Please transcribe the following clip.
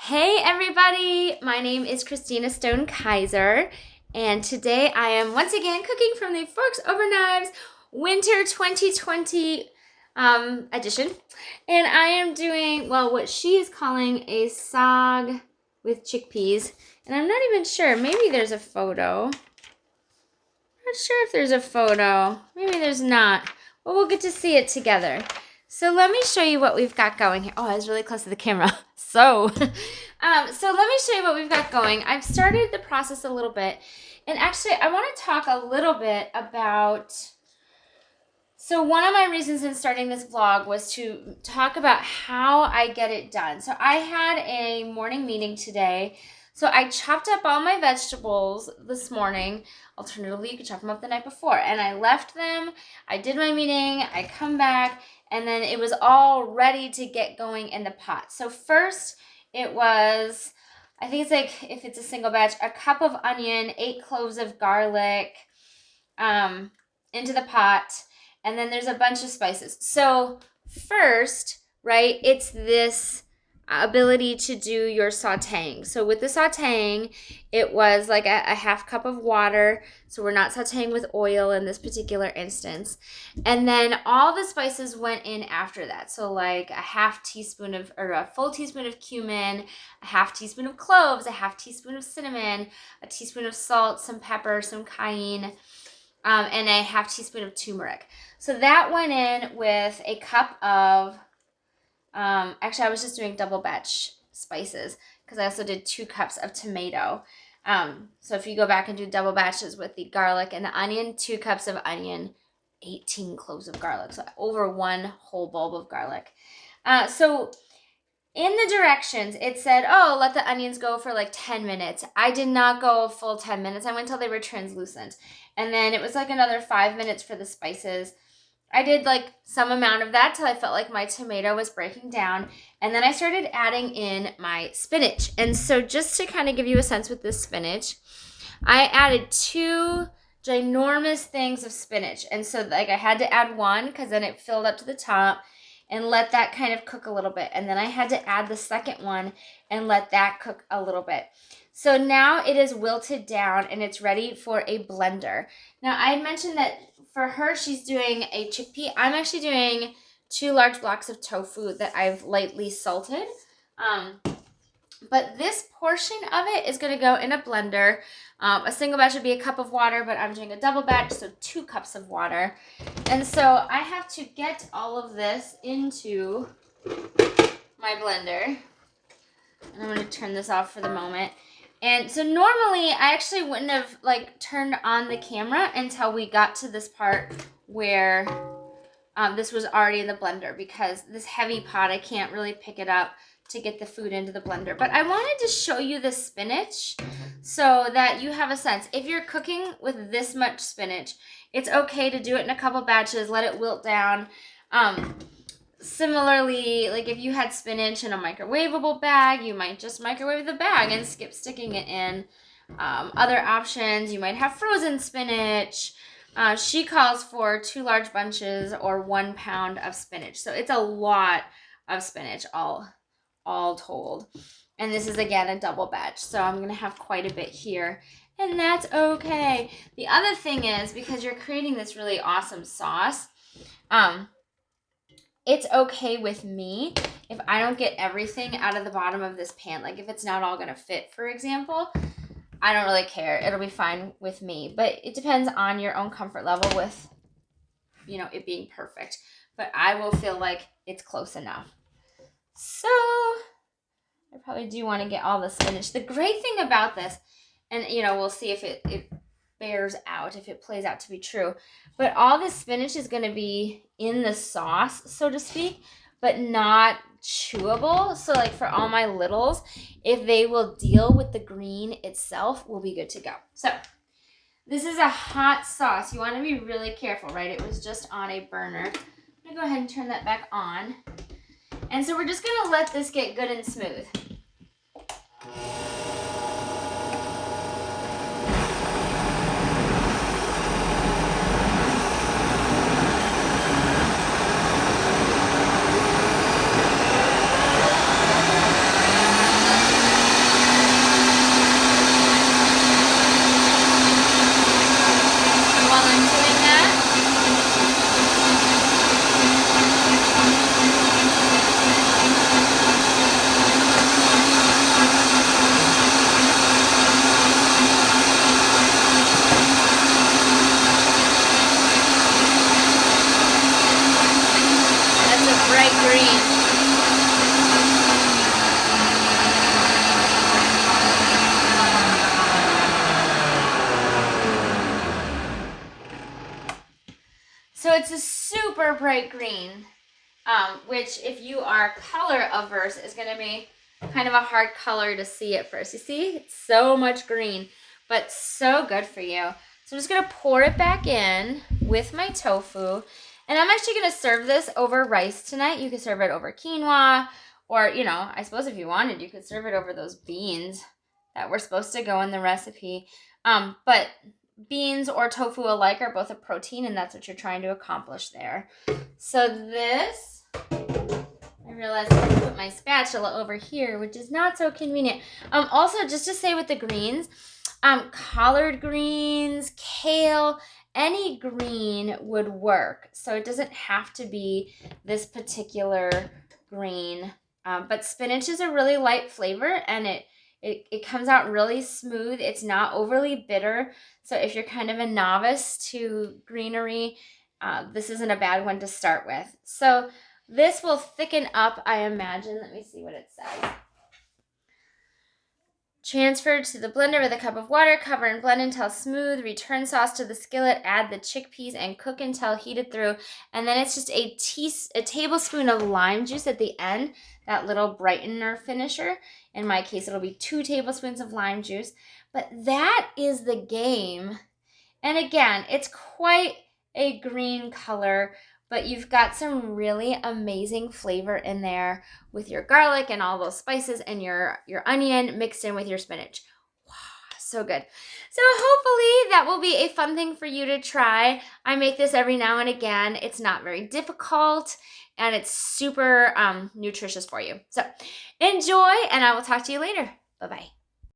Hey everybody, my name is Christina Stone Kaiser, and today I am once again cooking from the Forks Over Knives Winter 2020 edition. And I am doing, well, what she is calling a saag with chickpeas. And I'm not even sure, maybe there's a photo. Not sure if there's a photo. Maybe there's not. Well, we'll get to see it together. So let me show you what we've got going here. Oh, I was really close to the camera. So let me show you what we've got going. I've started the process a little bit. And actually, I want to talk a little bit about... So one of my reasons in starting this vlog was to talk about how I get it done. So I had a morning meeting today. So I chopped up all my vegetables this morning. Alternatively, you could chop them up the night before. And I left them. I did my meeting. I come back. And then it was all ready to get going in the pot. So first it was, I think it's like, if it's a single batch, a cup of onion, 8 cloves of garlic into the pot. And then there's a bunch of spices. So first, right, it's this ability to do your sauteing. So with the sauteing, it was like a half cup of water. So we're not sauteing with oil in this particular instance. And then all the spices went in after that. So like a full teaspoon of cumin, a half teaspoon of cloves, a half teaspoon of cinnamon, a teaspoon of salt, some pepper, some cayenne, and a half teaspoon of turmeric. So that went in with a cup of, actually I was just doing double batch spices because I also did 2 cups of tomato. So if you go back and do double batches with the garlic and the onion, 2 cups of onion, 18 cloves of garlic. So over 1 whole bulb of garlic. So in the directions, it said, oh, let the onions go for like 10 minutes. I did not go a full 10 minutes. I went until they were translucent. And then it was like another 5 minutes for the spices. I did like some amount of that till I felt like my tomato was breaking down. And then I started adding in my spinach. And so just to kind of give you a sense with this spinach, I added 2 ginormous things of spinach. And so like I had to add 1 because then it filled up to the top and let that kind of cook a little bit. And then I had to add the second one and let that cook a little bit. So now it is wilted down and it's ready for a blender. Now I had mentioned that for her, she's doing a chickpea. I'm actually doing 2 large blocks of tofu that I've lightly salted. But this portion of it is going to go in a blender. A single batch would be a cup of water, but I'm doing a double batch, so 2 cups of water. And so I have to get all of this into my blender. And I'm going to turn this off for the moment. And so normally I actually wouldn't have like turned on the camera until we got to this part where this was already in the blender, because this heavy pot, I can't really pick it up to get the food into the blender. But I wanted to show you the spinach so that you have a sense. If you're cooking with this much spinach, it's okay to do it in a couple batches, let it wilt down. Similarly, like if you had spinach in a microwavable bag, you might just microwave the bag and skip sticking it in. Other options, you might have frozen spinach. She calls for 2 large bunches or 1 pound of spinach. So it's a lot of spinach all told. And this is again a double batch. So I'm going to have quite a bit here. And that's okay. The other thing is, because you're creating this really awesome sauce, it's okay with me if I don't get everything out of the bottom of this pan. Like if it's not all going to fit, for example, I don't really care. It'll be fine with me. But it depends on your own comfort level with, it being perfect. But I will feel like it's close enough. So I probably do want to get all the spinach. The great thing about this, and we'll see if it bears out, if it plays out to be true, but all the spinach is going to be in the sauce, so to speak, but not chewable. So like for all my littles, if they will deal with the green itself, we'll be good to go. So this is a hot sauce. You want to be really careful, right? It was just on a burner. I'm going to go ahead and turn that back on. And so we're just going to let this get good and smooth. super bright green, which if you are color averse is going to be kind of a hard color to see at first. You see, it's so much green, but so good for you. So I'm just going to pour it back in with my tofu. And I'm actually going to serve this over rice tonight. You could serve it over quinoa, or, you know, I suppose if you wanted, you could serve it over those beans that were supposed to go in the recipe. But beans or tofu alike are both a protein, and that's what you're trying to accomplish there. So this, I realized I put my spatula over here, which is not so convenient. Also, just to say with the greens, collard greens, kale, any green would work. So it doesn't have to be this particular green. But spinach is a really light flavor, and it comes out really smooth. It's not overly bitter. So if you're kind of a novice to greenery, this isn't a bad one to start with. So this will thicken up, I imagine. Let me see what it says. Transfer to the blender with a cup of water, cover and blend until smooth, return sauce to the skillet, add the chickpeas, and cook until heated through. And then it's just a tablespoon of lime juice at the end, that little brightener finisher. In my case, it'll be 2 tablespoons of lime juice. But that is the game. And again, it's quite a green color, but you've got some really amazing flavor in there with your garlic and all those spices and your onion mixed in with your spinach. Wow, so good. So hopefully that will be a fun thing for you to try. I make this every now and again. It's not very difficult, and it's super nutritious for you. So enjoy, and I will talk to you later. Bye-bye.